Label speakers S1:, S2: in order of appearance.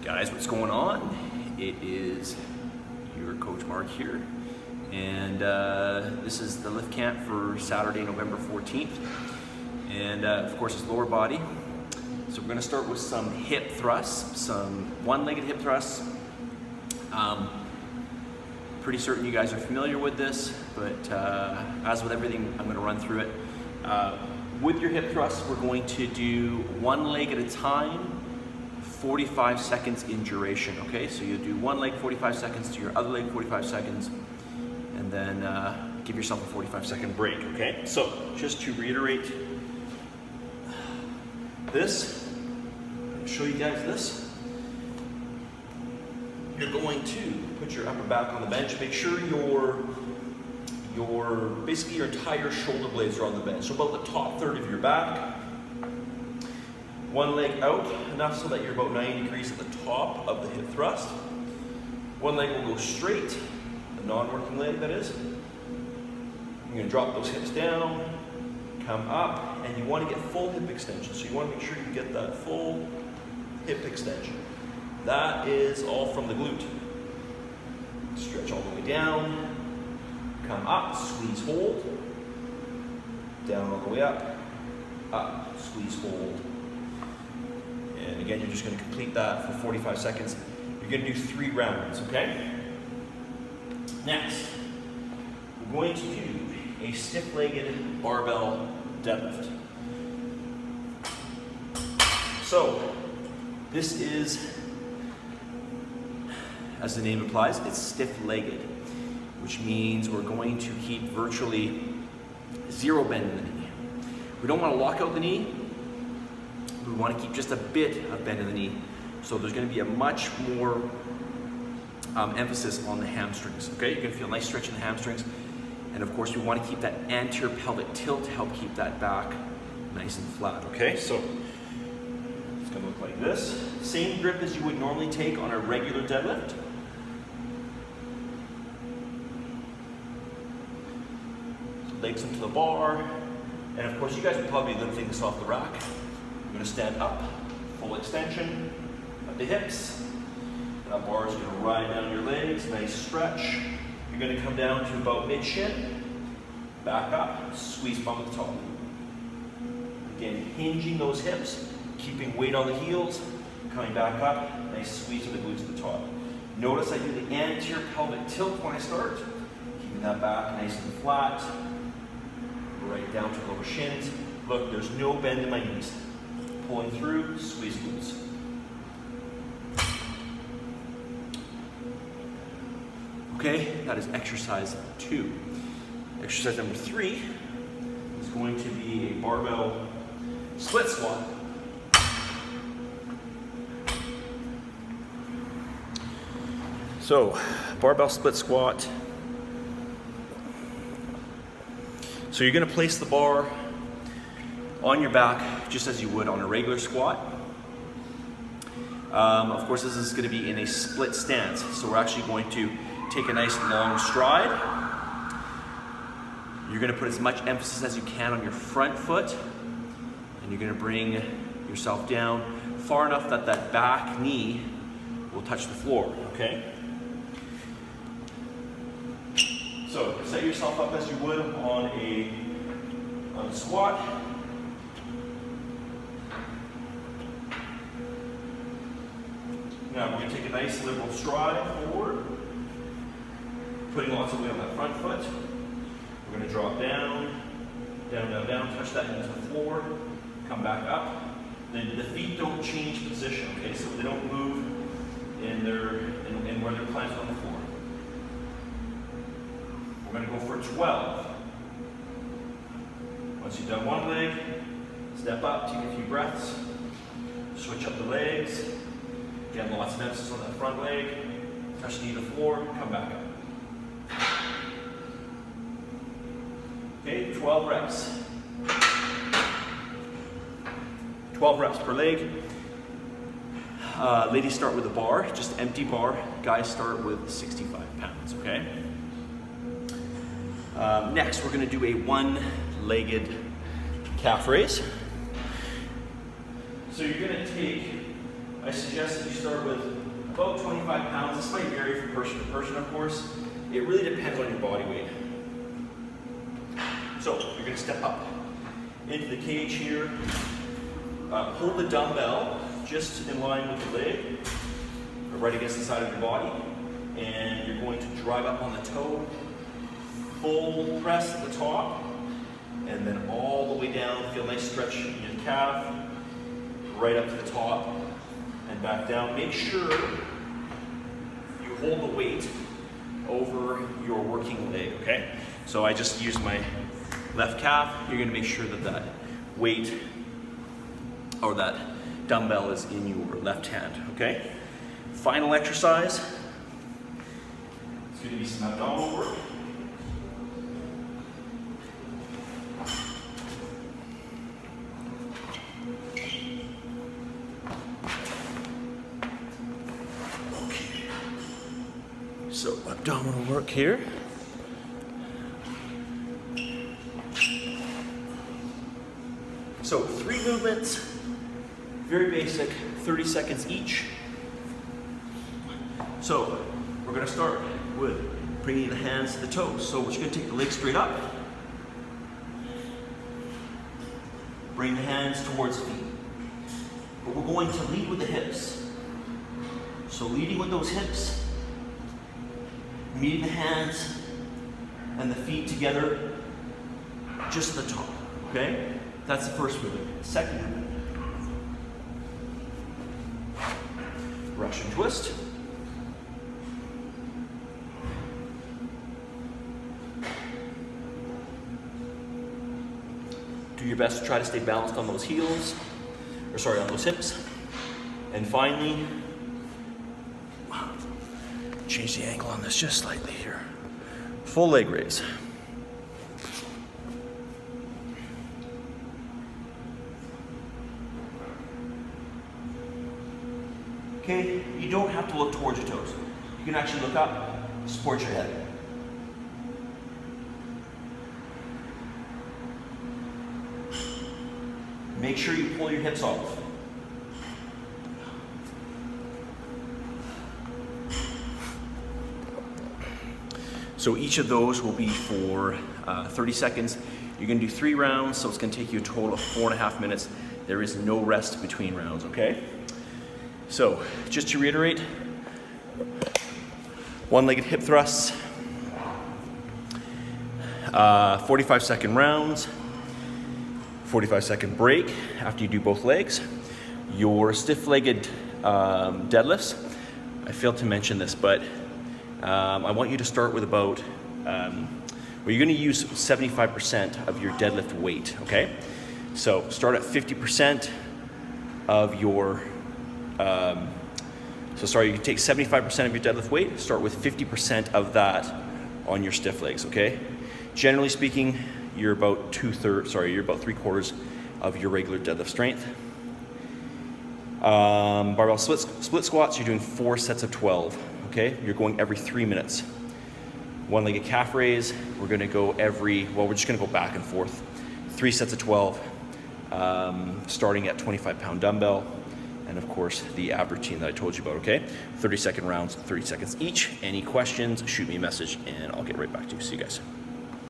S1: Guys, what's going on? It is your Coach Mark here, and this is the lift camp for Saturday, November 14th, and of course it's lower body. So we're going to start with some hip thrusts, some one-legged hip thrusts. Pretty certain you guys are familiar with this, but as with everything, I'm going to run through it. With your hip thrusts, we're going to do one leg at a time, 45 seconds in duration, okay? So you do one leg 45 seconds to your other leg 45 seconds, and then give yourself a 45-second break, okay? So just to reiterate this, I'll show you guys this. You're going to put your upper back on the bench. Make sure basically your entire shoulder blades are on the bench. So about the top third of your back. One leg out, enough so that you're about 90 degrees at the top of the hip thrust. One leg will go straight, the non-working leg that is. You're gonna drop those hips down, come up, and you wanna get full hip extension. So you wanna make sure you get that full hip extension. That is all from the glute. Stretch all the way down, come up, squeeze, hold, down all the way up, squeeze, hold. And again, you're just going to complete that for 45 seconds. You're going to do 3 rounds, okay? Next, we're going to do a stiff-legged barbell deadlift. So, this is, as the name implies, it's stiff-legged, which means we're going to keep virtually 0 bend in the knee. We don't want to lock out the knee. We want to keep just a bit of bend in the knee. So there's going to be a much more emphasis on the hamstrings, okay? You're going to feel a nice stretch in the hamstrings. And of course, we want to keep that anterior pelvic tilt to help keep that back nice and flat, okay? So it's going to look like this. Same grip as you would normally take on a regular deadlift. So legs into the bar. And of course, you guys are probably lifting this off the rack. You're going to stand up, full extension of the hips. That bar is going to ride down your legs, nice stretch. You're going to come down to about mid-shin, back up, squeeze bum at the top. Again, hinging those hips, keeping weight on the heels, coming back up, nice squeeze of the glutes at the top. Notice I do the anterior pelvic tilt when I start, keeping that back nice and flat, right down to lower shins. Look, there's no bend in my knees. Pulling through, squeeze glutes. Okay, that is exercise 2. Exercise number 3 is going to be a barbell split squat. So, barbell split squat. So you're going to place the bar on your back, just as you would on a regular squat. Of course, this is going to be in a split stance. So we're actually going to take a nice long stride. You're going to put as much emphasis as you can on your front foot. And you're going to bring yourself down far enough that that back knee will touch the floor, okay? So set yourself up as you would on a squat. Now we're going to take a nice liberal stride forward, putting lots of weight on that front foot. We're going to drop down, down, down, down, touch that into the floor, come back up. Then the feet don't change position, okay? So they don't move in where they're planted on the floor. We're going to go for 12. Once you've done one leg, step up, take a few breaths, switch up the legs. Again, lots of emphasis on that front leg. Touch the knee to the floor, come back up. Okay, 12 reps. 12 reps per leg. Ladies start with a bar, just empty bar. Guys start with 65 pounds, okay? Next, we're gonna do a one-legged calf raise. So you're gonna take a suggest that you start with about 25 pounds. This might vary from person to person, of course. It really depends on your body weight. So you're going to step up into the cage here. Hold the dumbbell just in line with the leg, right against the side of your body. And you're going to drive up on the toe, full press at the top, and then all the way down. Feel a nice stretch in your calf, right up to the top, and back down. Make sure you hold the weight over your working leg, okay? So I just used my left calf. You're gonna make sure that that weight or that dumbbell is in your left hand, okay? Final exercise. It's gonna be some abdominal work. So abdominal work here. So 3 movements, very basic, 30 seconds each. So we're gonna start with bringing the hands to the toes. So we're just gonna take the legs straight up. Bring the hands towards feet. But we're going to lead with the hips. So leading with those hips, meeting the hands and the feet together just at the top, okay? That's the first movement. Second movement. Russian twist. Do your best to try to stay balanced on those heels, or sorry, on those hips. And finally, change the angle on this just slightly here. Full leg raise. Okay, you don't have to look towards your toes. You can actually look up, support your head. Make sure you pull your hips off. So each of those will be for 30 seconds. You're gonna do 3 rounds, so it's gonna take you a total of 4.5 minutes. There is no rest between rounds, okay? So just to reiterate, 1-legged hip thrusts, 45-second rounds, 45-second break after you do both legs. Your stiff-legged deadlifts, I failed to mention this, but I want you to start with about, well, you're gonna use 75% of your deadlift weight, okay? So start at 50% of your, you can take 75% of your deadlift weight, start with 50% of that on your stiff legs, okay? Generally speaking, you're about 3/4 of your regular deadlift strength. Barbell split squats, you're doing 4 sets of 12, okay? You're going every 3 minutes. 1-legged calf raise, we're gonna go we're just gonna go back and forth. 3 sets of 12, starting at 25-pound dumbbell. And of course, the ab routine that I told you about, okay? 30-second rounds, 30 seconds each. Any questions, shoot me a message and I'll get right back to you. See you guys.